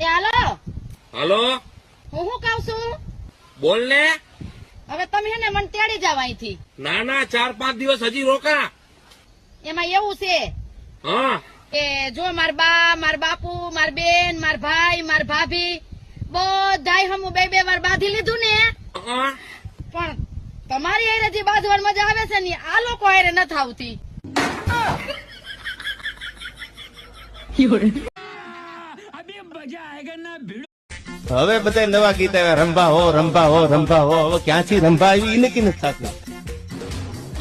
એ હાલો હાલો, હું શું કહું છું બોલ ને. હવે તમે હે ને મને તેડી જાવ અહીંથી. ના ના, 4-5 દિવસ હજી રોકા. એમાં એવું છે હા, કે જો માર બા, માર બાપુ, માર બેન, માર ભાઈ, માર ભાભી બધાય હમું બે વાર બાંધી લીધું ને, હા. પણ તમારી હારે જે બાંધવાની મજા આવે છે ને આ લોકો હારે નથી આવતી. હવે બધા નવા ગીત આવ્યા, રંભા હો રંભા હો રંભા હો. હવે ક્યાંથી રંભા આવી એને કે નથી થતું.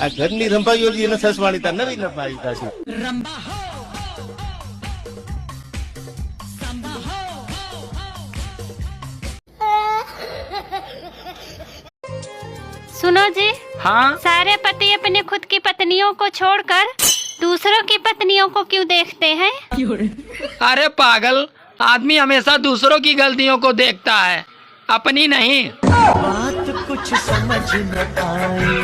આ ઘરની રંભાઈઓ એને સસવાણી તા નવી રંભા આવી થશે. सुनो जी, हाँ, सारे पति अपने खुद की पत्नियों को छोड़कर दूसरों की पत्नियों को क्यों देखते हैं? अरे पागल, आदमी हमेशा दूसरों की गलतियों को देखता है, अपनी नहीं। बात कुछ समझ न आई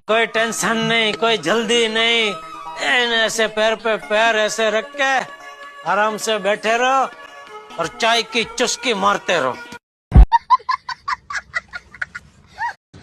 कोई टेंशन नहीं, कोई जल्दी नहीं, ऐसे पैर पे पैर ऐसे रख के आराम से बैठे रहो और चाय की चुस्की मारते रहो।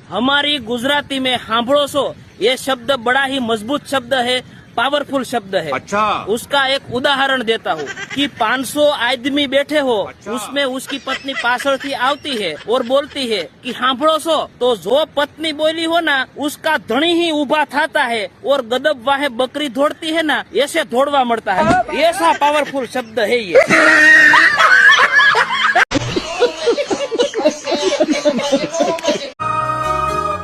हमारी गुजराती में सांभळो सो ये शब्द बड़ा ही मजबूत शब्द है, पावरफुल शब्द है। अच्छा, उसका एक उदाहरण देता हूँ कि 500 आदमी बैठे हो, उसमें उसकी पत्नी पाछळ थी आती है और बोलती है कि सांभळो सो, तो जो पत्नी बोली हो ना उसका धणी ही उभा थाता है और गदब वाहे बकरी दौड़ती है ना ऐसे दौड़वा मरता है। ऐसा पावरफुल शब्द है ये।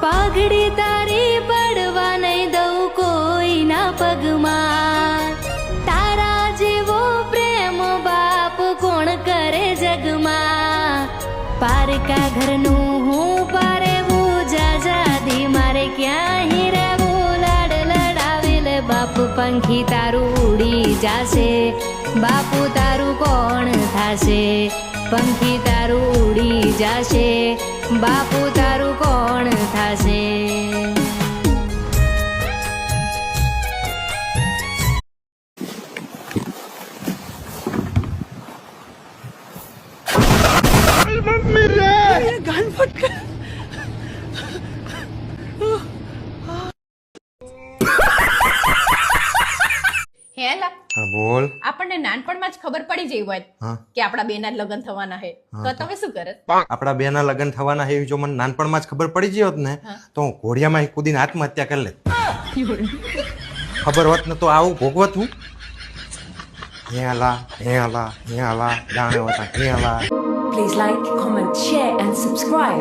પાઘડી તારી પડવા નહીં દઉં કોઈના પગમાં, તારા જેવો પ્રેમ બાપ કોણ કરે જગમાં. પારકા ઘરનું હું પારેવું જાજાદી મારે ક્યાંય રહેવું, લાડ લડાવેલ બાપ પંખી તારું ઉડી જાશે, બાપુ તારું કોણ થાશે, પંખી તારું ઉડી જાશે, બાપુ તારું કોણ થાશે. હેલા હા બોલ. આપણને નાનપણમાં જ ખબર પડી જઈ હોય હા. કે આપણા બેના જ લગ્ન થવાના છે તો તમે શું કરત? આપણા બે ના લગ્ન થવાના છે જો મને નાનપણમાં જ ખબર પડી ગઈ હોત ને તો હું ઘોડિયામાં કૂદીને આત્મહત્યા કરી લેત. ખબર હોત ને તો આવું ભોગવત હું. દાણે હોતા Please like, comment, share and subscribe.